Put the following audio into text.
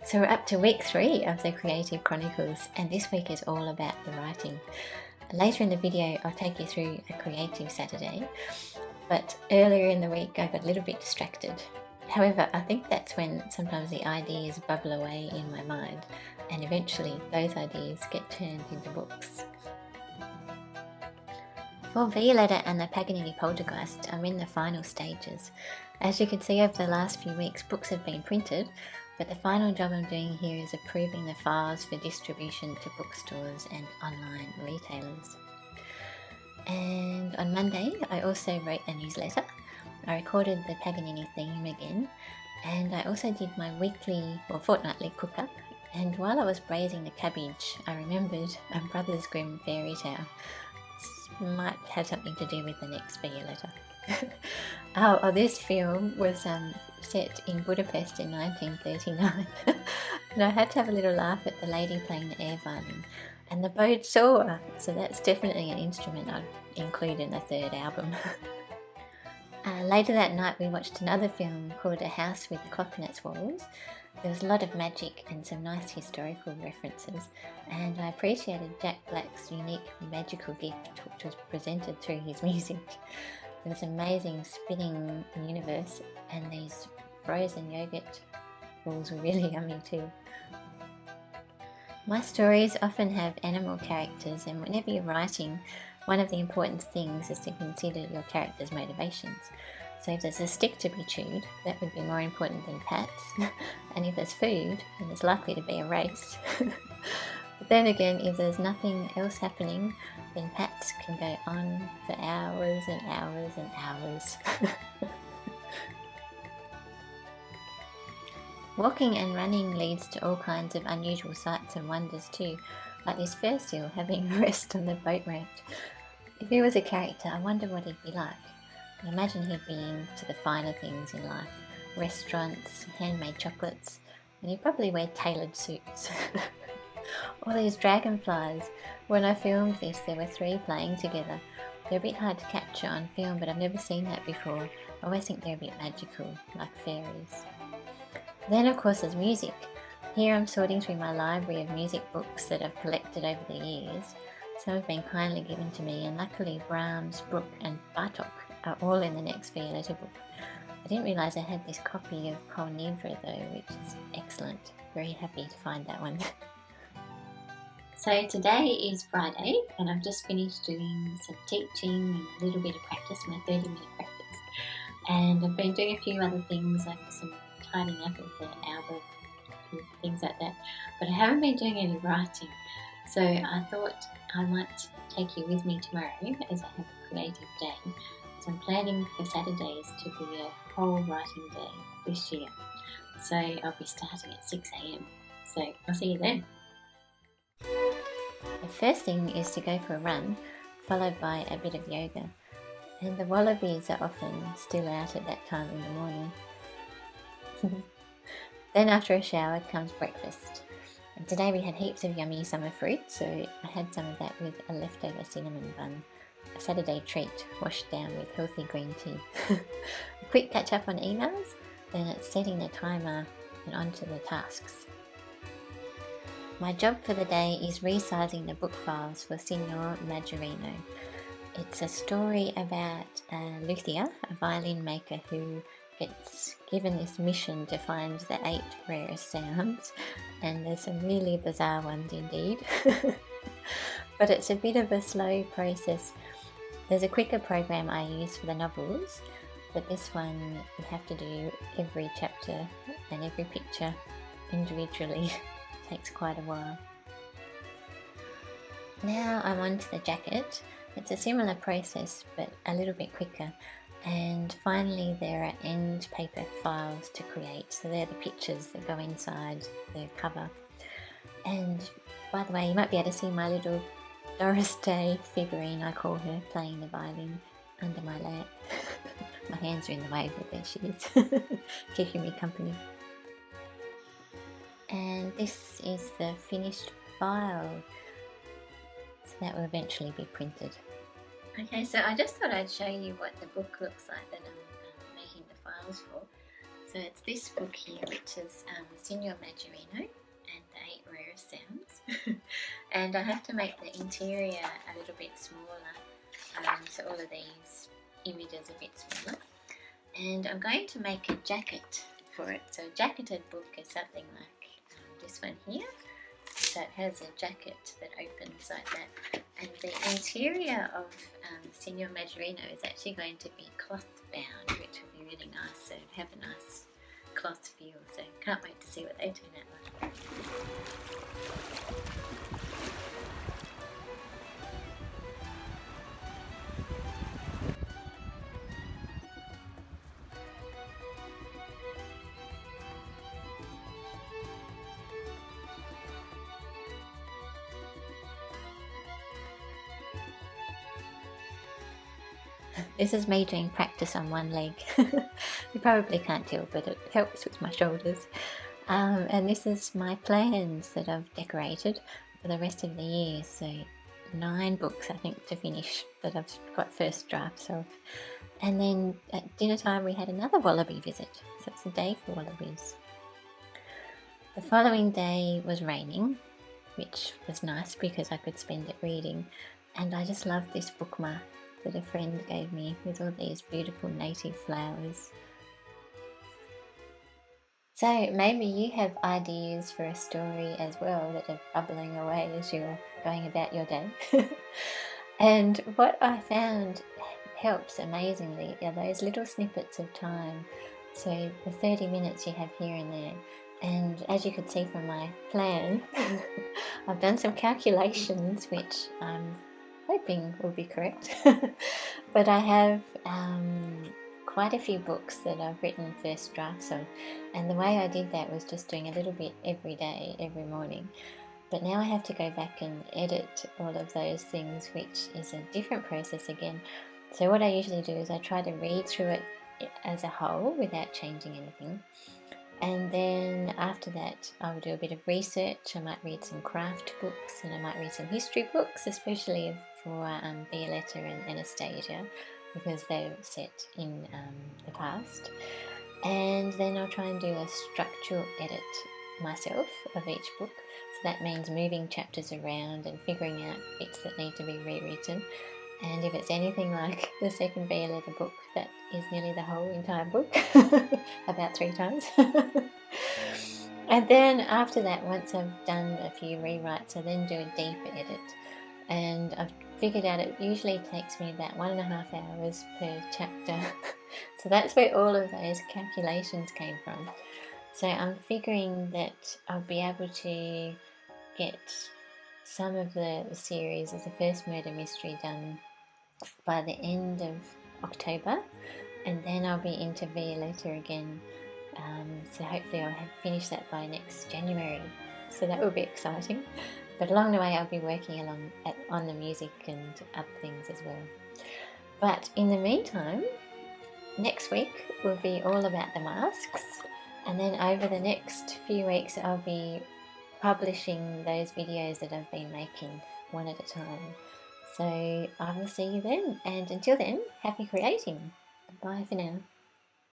So we're up to week 3 of the Creative Chronicles, and this week is all about the writing. Later in the video I'll take you through a creative Saturday, but earlier in the week I got a little bit distracted. However, I think that's when sometimes the ideas bubble away in my mind, and eventually those ideas get turned into books. For Violetta and the Paganini Poltergeist, I'm in the final stages. As you can see, over the last few weeks books have been printed, but the final job I'm doing here is approving the files for distribution to bookstores and online retailers. And on Monday I also wrote a newsletter. I recorded the Paganini theme again, and I also did my weekly or fortnightly cook-up. And while I was braising the cabbage, I remembered a Brothers Grimm fairy tale. This might have something to do with the next Violetta. This film was set in Budapest in 1939, and I had to have a little laugh at the lady playing the air violin and the bowed saw, so that's definitely an instrument I'd include in the third album. Later that night we watched another film called A House with a Clock in Its Walls. There was a lot of magic and some nice historical references, and I appreciated Jack Black's unique magical gift which was presented through his music. There was an amazing spinning universe, and these frozen yogurt balls were really yummy too. My stories often have animal characters, and whenever you're writing, one of the important things is to consider your character's motivations. So if there's a stick to be chewed, that would be more important than pats, and if there's food, then there's likely to be a race. But then again, if there's nothing else happening, then pats can go on for hours and hours and hours. Walking and running leads to all kinds of unusual sights and wonders too, like this fur seal having a rest on the boat ramp. If he was a character, I wonder what he'd be like. I imagine he'd be into the finer things in life, restaurants, handmade chocolates, and he'd probably wear tailored suits. All these dragonflies. When I filmed this, there were 3 playing together. They're a bit hard to capture on film, but I've never seen that before. I always think they're a bit magical, like fairies. Then of course there's music. Here I'm sorting through my library of music books that I've collected over the years. Some have been kindly given to me, and luckily Brahms, Bruch and Bartok are all in the next Violetta book. I didn't realise I had this copy of Kol Nidre though, which is excellent. Very happy to find that one. So today is Friday, and I've just finished doing some teaching and a little bit of practice, my 30-minute practice. And I've been doing a few other things like some tidying up of the album and things like that, but I haven't been doing any writing. So I thought I might take you with me tomorrow as I have a creative day. So I'm planning for Saturdays to be a whole writing day this year. So I'll be starting at 6 AM. So I'll see you then. The first thing is to go for a run, followed by a bit of yoga. And the wallabies are often still out at that time in the morning. Then after a shower comes breakfast. And today we had heaps of yummy summer fruit, so I had some of that with a leftover cinnamon bun. A Saturday treat washed down with healthy green tea. A quick catch up on emails, then it's setting the timer and onto the tasks. My job for the day is resizing the book files for Signore Maggiorino. It's a story about a luthier, a violin maker who gets given this mission to find the 8 rarest sounds, and there's some really bizarre ones indeed. But it's a bit of a slow process. There's a quicker program I use for the novels, but this one you have to do every chapter and every picture individually. It takes quite a while. Now I'm on to the jacket. It's a similar process but a little bit quicker. And finally there are end paper files to create, so they're the pictures that go inside the cover. And by the way, you might be able to see my little Doris Day figurine, I call her, playing the violin under my lamp. My hands are in the way, but there she is, keeping me company. And this is the finished file, so that will eventually be printed. Okay, so I just thought I'd show you what the book looks like that I'm making the files for. So it's this book here, which is Signore Maggiorino and the 8 Rarest Sounds. And I have to make the interior a little bit smaller, so all of these images a bit smaller. And I'm going to make a jacket for it. So a jacketed book is something like this one here. So it has a jacket that opens like that. And the interior of Signore Maggiorino is actually going to be cloth bound, which will be really nice, so have a nice cloth feel. So can't wait to see what they turn out like. This is me doing practice on one leg. You probably can't tell, but it helps with my shoulders. And this is my plans that I've decorated for the rest of the year. So 9 books, I think, to finish that I've got first drafts of. And then at dinner time we had another wallaby visit. So it's a day for wallabies. The following day was raining, which was nice because I could spend it reading. And I just loved this bookmark that a friend gave me with all these beautiful native flowers. So maybe you have ideas for a story as well that are bubbling away as you're going about your day. And what I found helps amazingly are those little snippets of time. So the 30 minutes you have here and there. And as you could see from my plan, I've done some calculations which I'm hoping will be correct. But I have quite a few books that I've written first drafts of, and the way I did that was just doing a little bit every day, every morning. But now I have to go back and edit all of those things, which is a different process again. So what I usually do is I try to read through it as a whole without changing anything. And then after that I'll do a bit of research. I might read some craft books, and I might read some history books, especially for Violetta and Anastasia, because they're set in the past. And then I'll try and do a structural edit myself of each book. So that means moving chapters around and figuring out bits that need to be rewritten. And if it's anything like the second Violetta book, that is nearly the whole entire book, about 3 times. And then after that, once I've done a few rewrites, I then do a deeper edit. And I've figured out it usually takes me about 1.5 hours per chapter. So that's where all of those calculations came from. So I'm figuring that I'll be able to get some of the series of the first murder mystery done by the end of October, and then I'll be into Violetta again. So hopefully I'll have finished that by next January. So that will be exciting. But along the way I'll be working on the music and other things as well. But in the meantime, next week will be all about the masks, and then over the next few weeks I'll be publishing those videos that I've been making one at a time. So I will see you then, and until then, happy creating. Bye for now.